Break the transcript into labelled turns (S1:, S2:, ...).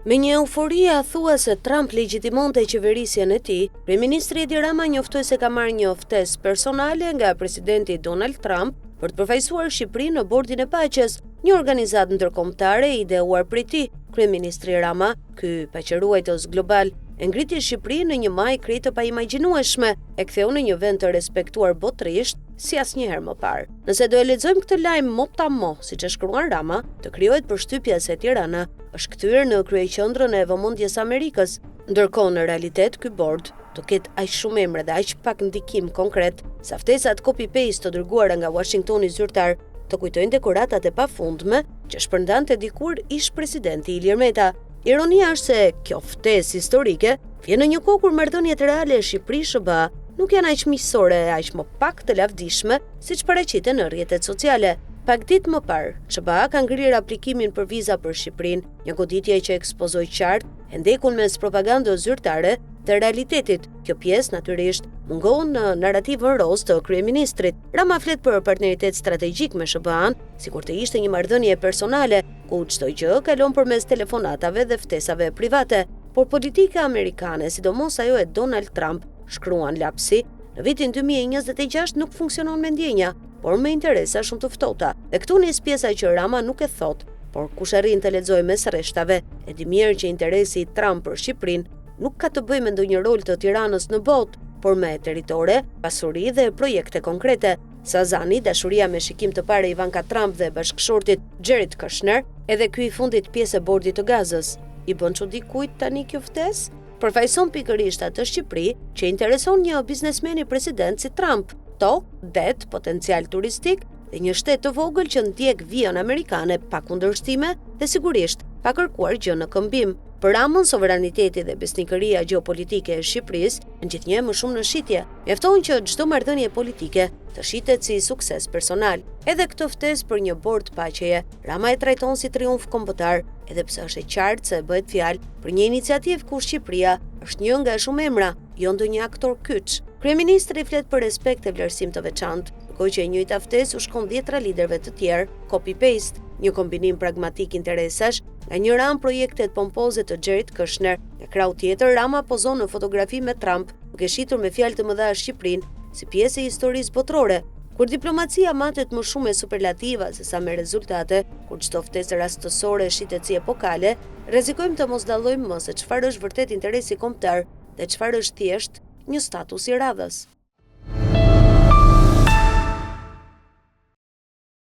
S1: Me një eufori thuase Trump legjitimonte qeverisjen e tij, kryeministri Edi Rama njoftoi se ka marrë një ftesë personale nga presidenti Donald Trump për të përfaqësuar Shqipërinë në Bordin e Paqes, një organizatë ndërkombëtare ideuar prej tij. Kryeministri Rama, ky paqëruajtës global, e ngriti Shqipërinë në një maj krejt të paimagjinueshme, e ktheu në një vend të respektuar botërisht si asnjëherë më parë. Nëse do e lexojmë këtë lajm mot siç e shkruan Rama, të krijohet përshtypja se Tirana është kthyer në kryeqendrën e vëmendjes Amerikës, ndërkohë në realitet ky bord do ketë aq shumë emra dhe aq pak ndikim konkret sa ftesat copy-paste të dërguara nga Washingtoni zyrtar të kujtojnë dekoratat e pafundme që shpërndante dikur ish presidenti Ilir Meta. Ironia është se kjo ftesë historike vjen në një kohë kur marrëdhëniet reale e Shqipëri-SBA nuk janë aq miqësore e aq më pak të lavdishme siç paraqiten në rrjetet sociale. Pak ditë më parë, SBA ka ngrirë aplikimin për viza për Shqipërinë, një goditje që ekspozoi qartë hendekun mes propagandës zyrtare dhe realitetit. Kjo pjesë natyrisht mungon në narrativën roz të kryeministrit. Rama flet për partneritet strategjik me SBA-n, sikur të ishte një marrëdhënie personale, ku çdo gjë kalon përmes telefonatave dhe ftesave private. Por politika amerikane, sidomos ajo e Donald Trump, shkruan lapsi, në vitin 2026 nuk funksionon me ndjenja, por me interesa shumë të ftohta. Dhe këtu nis pjesa që Rama nuk e thot, por kush arrin të lexojë mes rreshtave, e di mirë që interesi i Trump për Shqipërinë nuk ka të bëjë me ndonjë rol të Tiranës në botë, por me territore, pasuri dhe projekte konkrete. Sazani, dashuria me shikim të parë Ivanka Trump dhe bashkëshortit Jared Kushner, edhe ky i fundit pjesë e bordit të Gazës. I bën çudi kujt tani kjo ftesë? Përfaqëson pikërisht atë Shqipëri që intereson një biznesmeni president si Trump, tokë, det, potencial turistik dhe një shtet të vogël që ndjek vijën amerikane pa kundërshtime dhe sigurisht pa kërkuar gjë në këmbim. Për Ramën, sovraniteti dhe besnikëria gjeopolitike e Shqipërisë ngjitnje më shumë në shitje. Mjafton që çdo marrëdhënie politike të shitet si sukses personal. Edhe këtë ftesë për një bord paqeje, Rama e trajton si triumf kombëtar, edhe pse është e qartë se bëhet fjalë për një iniciativë ku Shqipëria është një nga shumë emra, jo ndonjë aktor kyç. Kryeministri flet për respekt e vlerësim të veçantë, ndërkohë që e njëjta ftesë u shkon 10 liderëve të tjerë, copy-paste, një kombinim pragmatik interesash, nga një anë projektet pompoze të Jared Kushner, nga krau tjetër Rama pozon në fotografi me Trump, duke shitur me fjalë të mëdha Shqipërinë si pjesë e historisë botërore. Kur diplomacia matet më shumë me superlativa se sa me rezultate, kur çdo ftesë rastësore shitet si epokale, rrezikojmë të mos dallojmë më se çfarë është vërtet interesi kombëtar dhe çfarë është thjesht një status i radhës.